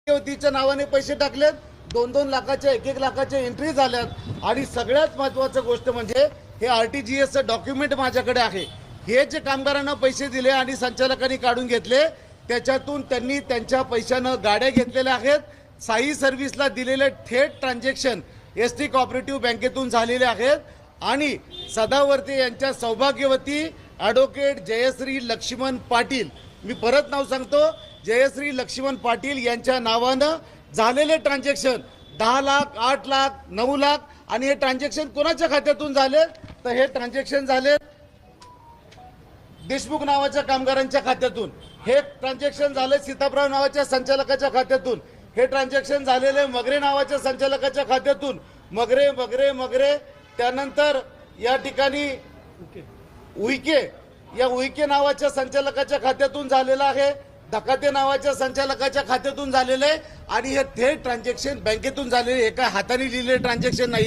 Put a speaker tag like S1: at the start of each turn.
S1: युवतीच्या नावाने पैसे टाकलेत, 2-2 लाखाच्या 1-1 लाखाच्या एंट्री झाल्यात आणि सगळ्यात महत्त्वाचं गोष्ट म्हणजे हे आरटीजीएसचं डॉक्युमेंट माझ्याकडे आहे। हे जे कामगारांना पैसे दिले आणि संचालकांनी काढून घेतले त्याच्यातून त्यांनी त्यांच्या पैशानं गाड्या घेतलेल्या आहेत। साई सर्व्हिसला दिलेले थेट ट्रान्झॅक्शन एसटी कोऑपरेटिव्ह बँकेतून झालेले आहेत आणि सदावर्ते यांच्या सौभाग्यवती ॲडव्होकेट जयश्री लक्ष्मण पाटील, मी परत नाव सांगतो, जयश्री लक्ष्मण पाटील यांच्या नावानं झालेले ट्रान्झॅक्शन 10 लाख, 8 लाख, 9 लाख आणि हे ट्रान्झॅक्शन कोणाच्या खात्यातून झाले तर हे ट्रान्झॅक्शन झाले देशमुख नावाच्या कामगारांच्या खात्यातून, हे ट्रान्झॅक्शन झाले सीताराम नावाच्या संचालकाच्या खात्यातून, हे ट्रान्झॅक्शन झालेले मगरे नावाच्या संचालकाच्या खात्यातून, मगरे त्यानंतर या ठिकाणी उईके नावाच्या संचालकाच्या खात्यातून झालेला आहे, धकाते नावाच्या संचालकाच्या खात्यातून झालेले आणि हे थेट ट्रान्झॅक्शन बँकेतून झालेले, एका हाताने लिहिलेले ट्रान्झॅक्शन नाही।